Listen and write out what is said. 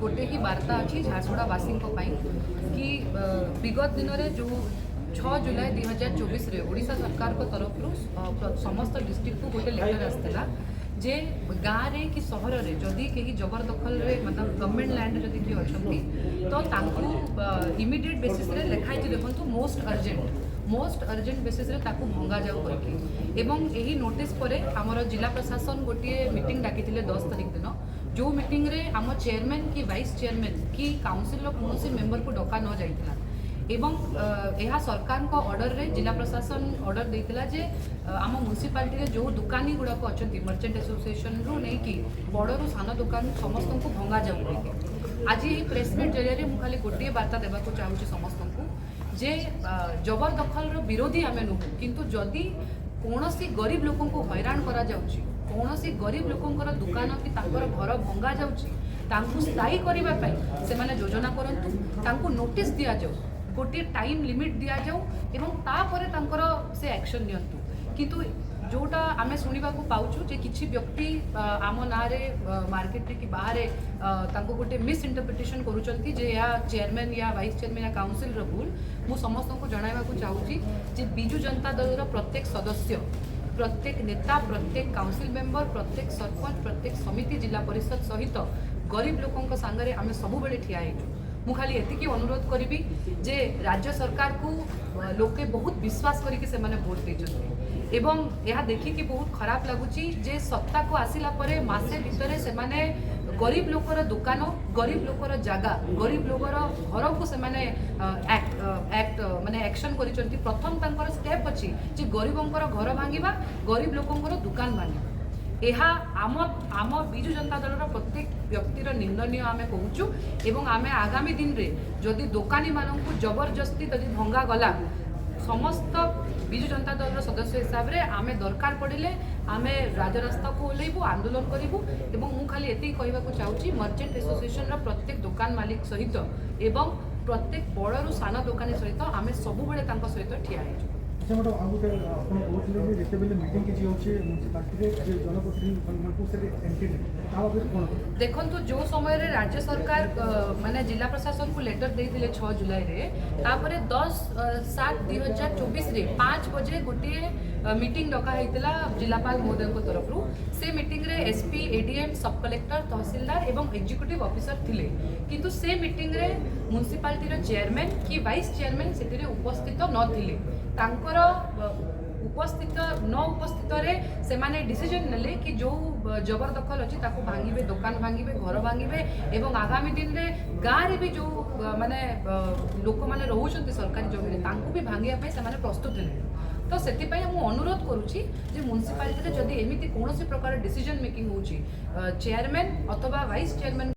गोटे ही वार्ता अच्छी झारसुगुड़ावासी कि विगत दिन में जो 6 जुलाई 2024 ओडिशा सरकार को तरफ समस्त डिस्ट्रिक्ट को गोटे लेटर आसला जे गाँव रे कि सहर रे जदि कहीं जबरदखल रे मतलब गवर्नमेंट लैंड जदि किए अच्छा तो तांकू इमिडिएट बेसिस रे लिखाई देखो मोस्ट अर्जेंट बेसिस रे ताकू भंगा जाऊ करके एवं यही नोटिस परे आमर जिला प्रशासन गोटे मीटिंग डाकी 10 तारिख दिन जो मीटिंग रे आम चेयरमैन कि वाइस चेयरमैन कि काउंसिल कौन मेंबर को डका न जाइथिला एवं यह सरकार को ऑर्डर रे जिला प्रशासन ऑर्डर देइतिला जे आम म्युनिसिपालिटी रे जो दुकानी गुड़ाक अच्छा मर्चेंट एसोसिएशन रु नहीं कि बड़रू सान दुकान समस्त को भंगा जाऊ आज ये प्रेस मीट जरिए मुझे खाली गोटे वार्ता देवाक चाहूँगी समस्त को जे जबरदखल विरोधी आम नुह किंतु जदि कौन गरीब लोक को हैरान करा जाउची कौन गरीब लोकंकर दुकान कि तांकर घर भंगा जाउची स्थायी करने से माने योजना करंतु नोटिस दिया जाऊ गोटे टाइम लिमिट दिया जाऊ एवं तापरे तांकर से एक्शन नियंतु किंतु जोटा आमे सुनिबा को पाउछु जे किछि व्यक्ति आम नारे मार्केट रे कि बाहर तांको गोटे मिस इंटरप्रिटेशन करूचंती जे या चेयरमैन या वाइस चेयरमैन या काउंसिल रो भूल मु समस्त को जणाइबा को चाहूची जे बिजू जनता दल रो प्रत्येक सदस्य प्रत्येक नेता प्रत्येक काउंसिल मेंबर प्रत्येक सरपंच प्रत्येक समिति जिला परिषद सहित गरीब लोकों सांगरे आमे सबु बेले ठिया हेजु मु खाली एतिकी अनुरोध करी जे राज्य सरकार को लोके बहुत विश्वास करके से माने वोट देछथि एवं यह देखिकी बहुत खराब लगुच जे सत्ता को आसिला परे मासे भितरे से माने गरीब लोकर दुकान गरीब लोकर जगह गरीब लोकर घर को से माने एक्ट माने एक्शन करिसंती प्रथम तांकर स्टेप अछि जे गरीबंकर घर भांगिबा गरीब लोकंकर दुकान भांगिबा एहा आम बिजु जनता दल प्रत्येक व्यक्तिर निंदनीय आम कहूँ एवं आम आगामी दिन रे जदि दोकानी मानक जबरदस्ती जदि भंगा गला समस्त बिजु जनता दल सदस्य हिसाब से आम दरकार पड़े आम राजरास्ता को ओह्लैबू आंदोलन करूँ एवं मु खाली एति कहवाक चाहूँगी मर्चेंट एसोसिएशन प्रत्येक दुकान मालिक सहित एवं प्रत्येक बड़रू सान दोकानी सहित आम सब सहित ठिया होइछु। अच्छा मैडम आउ गोटे आपन कहते हैं जिते बेले मीटिंग किसी होचे म्युनिसिपालिटी रे जनप्रतिनिधि को से एंट्री कोन देखंतु जो समय रे राज्य सरकार माने जिला प्रशासन को लेटर देइथिले 6 जुलाई रे तापरे 10/7/2024 रे 5 बजे गोटे मीटिंग डका हेतिला जिलापाल महोदय को तरफ रु से मीटिंग रे एसपी एडीएम सब कलेक्टर तहसीलदार एवं एग्जीक्यूटिव ऑफिसर थिले किंतु से मीटिंग रे म्युनिसिपालिटी रो चेयरमैन कि वाइस चेयरमैन सेतिरे उपस्थित न थिले तांकर उपस्थित न उपस्थित रे से माने डिसीजन नेले कि जो जबरदखल अच्छी ताको भांगिबे दुकान भांगिबे घर भांगिबे एवं आगामी दिन रे गाँव रे भी जो माने लोक माने रहउछंती सरकारी जमीन तांको भी भांगिया पे से माने प्रस्तुत हेले तो सेति पई हम अनुरोध करूची जे म्युनिसिपालिटी रे जदी एमिति कोनोसी प्रकार डिसीजन मेकिंग होउची चेयरमैन अथवा वाइस चेयरमैन